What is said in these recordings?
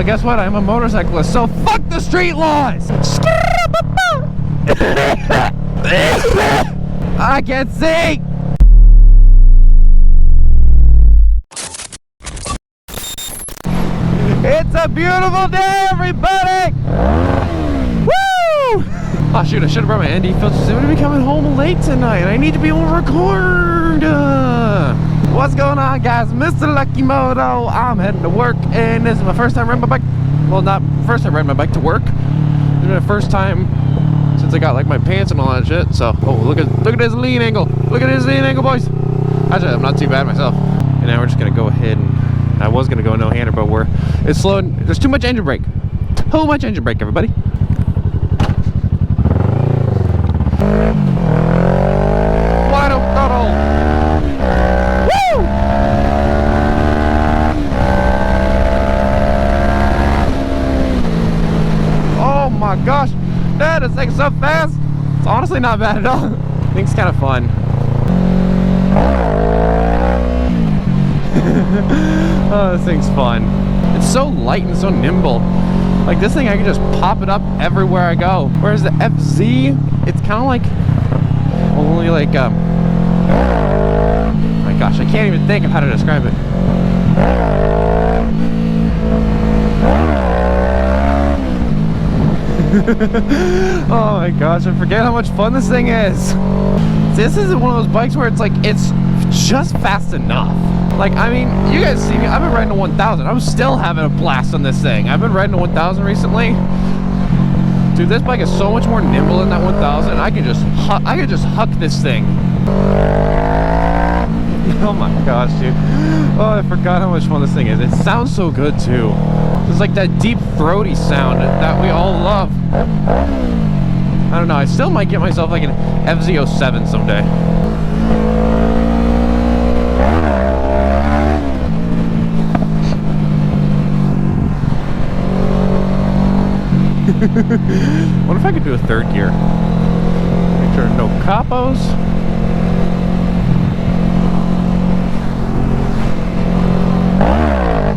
guess what? I'm a motorcyclist, so fuck the street laws! I can't see! It's a beautiful day, everybody! Woo! Oh shoot, I should have brought my ND filters. I'm gonna be coming home late tonight and I need to be able to record. What's going on, guys? Mr. Lucky Moto. I'm heading to work and this is my first time riding my bike. Well, not first time riding my bike to work. It's been the first time since I got like my pants and all that shit. So, oh, look at this lean angle. Look at this lean angle, boys. Actually, I'm not too bad myself. And now we're just gonna go ahead and I was gonna go no-hander, but it's slowing. There's too much engine brake. Too much engine brake, everybody. Wide open throttle. Woo! Oh my gosh, that is like so fast. It's honestly not bad at all. I think it's kind of fun. Oh, this thing's fun. It's so light and so nimble. Like this thing, I can just pop it up everywhere I go. Whereas the FZ, it's kind of like only like oh my gosh, I can't even think of how to describe it. Oh my gosh, I forget how much fun this thing is. This is one of those bikes where it's like it's just fast enough. Like, I mean, you guys see me, I've been riding a 1000. I'm still having a blast on this thing. I've been riding a 1000 recently. Dude, this bike is so much more nimble than that 1000. I can just huck this thing. Oh my gosh, dude. Oh, I forgot how much fun this thing is. It sounds so good, too. It's like that deep, throaty sound that we all love. I don't know, I still might get myself like an FZ07 someday. What if I could do a third gear? Make sure no capos.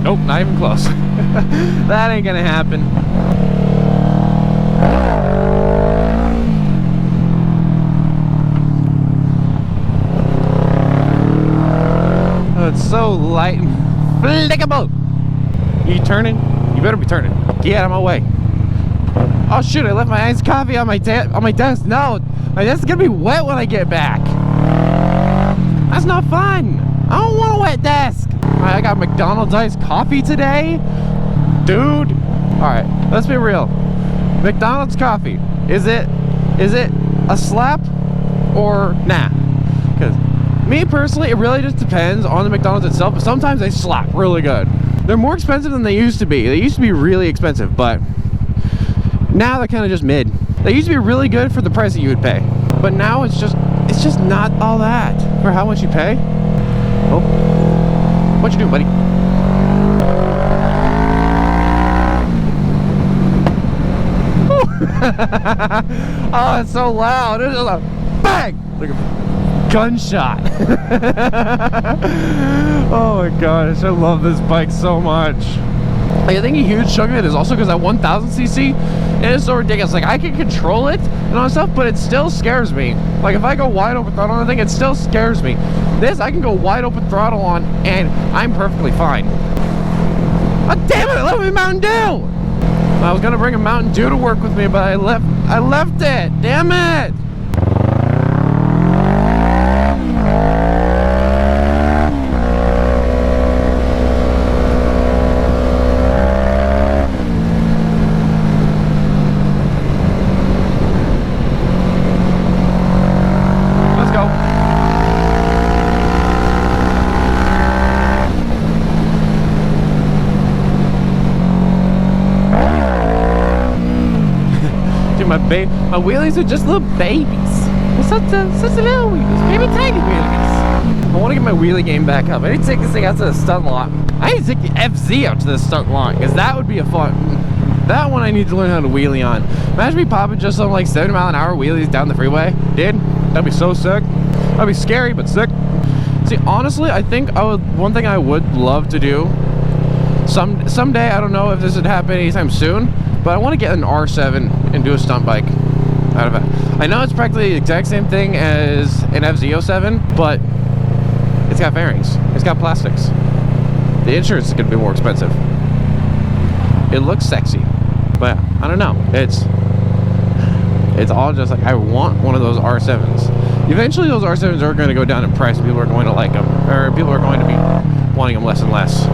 Nope, not even close. That ain't gonna happen. Oh, it's so light and flickable. You turning? You better be turning. Get out of my way. Oh shoot, I left my iced coffee on my desk. No, my desk is gonna be wet when I get back. That's not fun. I don't want a wet desk. Alright, I got McDonald's iced coffee today. Dude. Alright, let's be real. McDonald's coffee. Is it a slap or nah? Because me personally, it really just depends on the McDonald's itself, but sometimes they slap really good. They're more expensive than they used to be. They used to be really expensive, but now they're kind of just mid. They used to be really good for the price that you would pay, but now it's just not all that for how much you pay. Oh, what you doing, buddy? Oh, it's so loud. It's just a bang, like a gunshot. Oh my gosh, I love this bike so much. Like, I think a huge chunk of it is also because that 1000cc, it is so ridiculous. Like, I can control it and all that stuff, but it still scares me. Like, if I go wide open throttle on the thing, it still scares me. This, I can go wide open throttle on, and I'm perfectly fine. Oh, damn it, I left me Mountain Dew! I was gonna bring a Mountain Dew to work with me, but I left it! Damn it! My wheelies are just little babies. They're such a little wheelies, baby tiny wheelies. I want to get my wheelie game back up. I need to take this thing out to the stunt lot. I need to take the FZ out to the stunt lot because that would be a fun. That one I need to learn how to wheelie on. Imagine me popping just some like 70-mile-an-hour wheelies down the freeway, dude. That'd be so sick. That'd be scary, but sick. See, honestly, I think one thing I would love to do. Someday, I don't know if this would happen anytime soon, but I want to get an R7 and do a stunt bike out of it. I know it's practically the exact same thing as an FZ07, but it's got fairings, it's got plastics. The insurance is going to be more expensive. It looks sexy, but I don't know. It's all just like, I want one of those R7s. Eventually those R7s are going to go down in price. People are going to like them, or people are going to be wanting them less and less.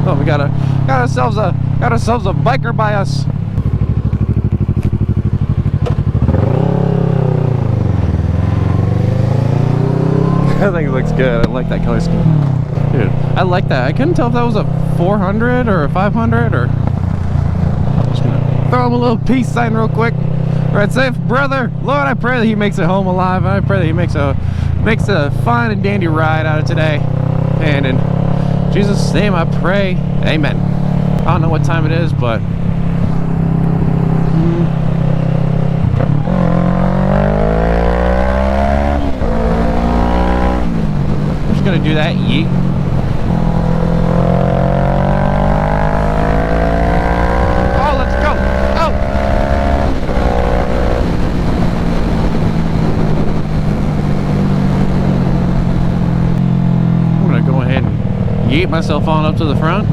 Oh, we got ourselves a biker by us. I think it looks good. I like that color scheme. Dude, I like that. I couldn't tell if that was a 400 or a 500 or... Just gonna throw him a little peace sign real quick. Right, safe brother. Lord, I pray that he makes it home alive. I pray that he makes a fine and dandy ride out of today. And in Jesus' name I pray. Amen. I don't know what time it is, but... Gonna do that, yeet. Oh, let's go. Oh. I'm gonna go ahead and yeet myself on up to the front.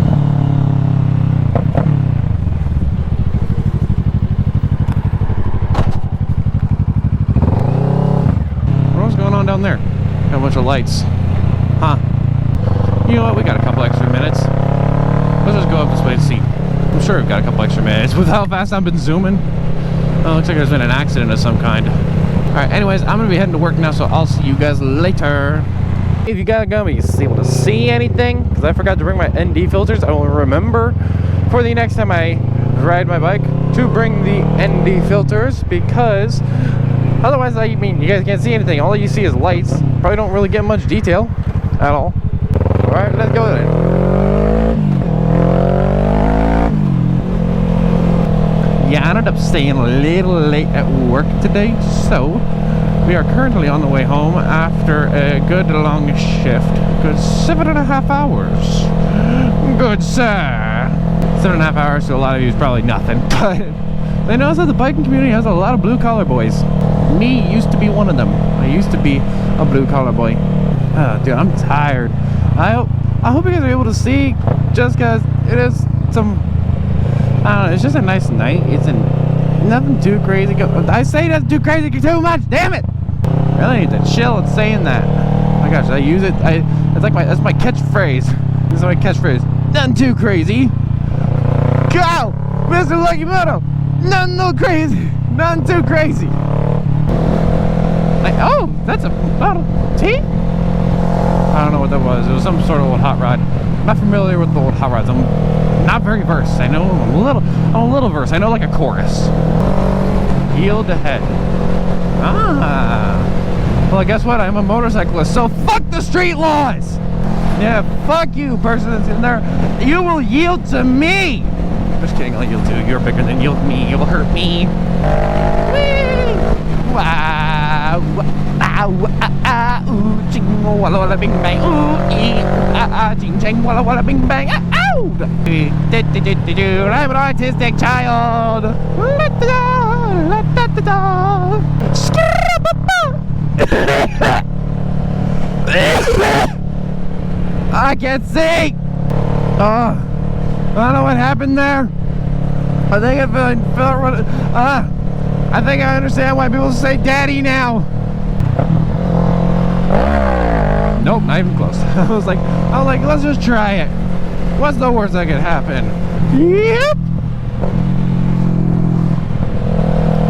What's going on down there? Got a bunch of lights. Huh. You know what? We got a couple extra minutes. Let's just go up this way and see. I'm sure we've got a couple extra minutes with how fast I've been zooming. Oh, looks like there's been an accident of some kind. Alright, anyways, I'm going to be heading to work now, so I'll see you guys later. If you got a gun, you able to see anything, because I forgot to bring my ND filters. I will remember for the next time I ride my bike to bring the ND filters, because otherwise, I mean, you guys can't see anything. All you see is lights. Probably don't really get much detail at all. Alright, let's go then. Yeah, I ended up staying a little late at work today, so we are currently on the way home after a good long shift. Good 7.5 hours. Good sir. 7.5 hours to a lot of you is probably nothing, but I notice that the biking community has a lot of blue collar boys. Me used to be one of them. I used to be a blue collar boy. Dude, I'm tired. I hope you guys are able to see, just because it is some, I don't know, it's just a nice night. It's nothing too crazy. I say that's too crazy too much, damn it! I really need to chill at saying that. Oh my gosh, I use it, it's like that's my catchphrase. This is my catchphrase. Nothing too crazy. Go! Mr. Lucky Moto! Nothing too crazy! Nothing too crazy! Like, oh, that's a bottle of tea? I don't know what that was. It was some sort of old hot rod. I'm not familiar with the old hot rods. I'm not very versed. I know I'm a little versed. I know like a chorus. Yield ahead. Ah. Well, guess what? I'm a motorcyclist, so fuck the street laws. Yeah, fuck you, person that's in there. You will yield to me. Just kidding. I'll yield to you. You're bigger than yield me. You will hurt me. Whee! Wow. Ching walla walla bing bang. Ooh ee ching ching walla walla bing bang. Ow! I'm an autistic child. I can't see. I don't know what happened there. I think I think I understand why people say daddy now. Nope, not even close. I was like, let's just try it. What's the worst that could happen? Yep.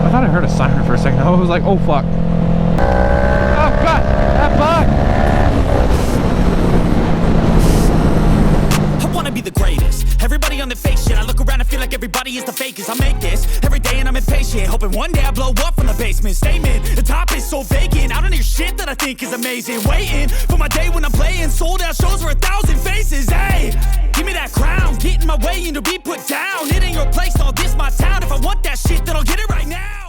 I thought I heard a siren for a second. I was like, oh fuck. Oh god, that bug. I wanna be the greatest. Everybody on the fake shit. I look around and feel like everybody is the fakest. I make this every day and I'm impatient, hoping one day I blow up from the basement. Statement, the top is so vacant. I don't hear shit that I think is amazing. Waiting for my day when I'm playing sold out shows for 1,000 faces. Hey, give me that crown, get in my way and to be put down. It ain't your place, all this my town. If I want that shit, then I'll get it right now.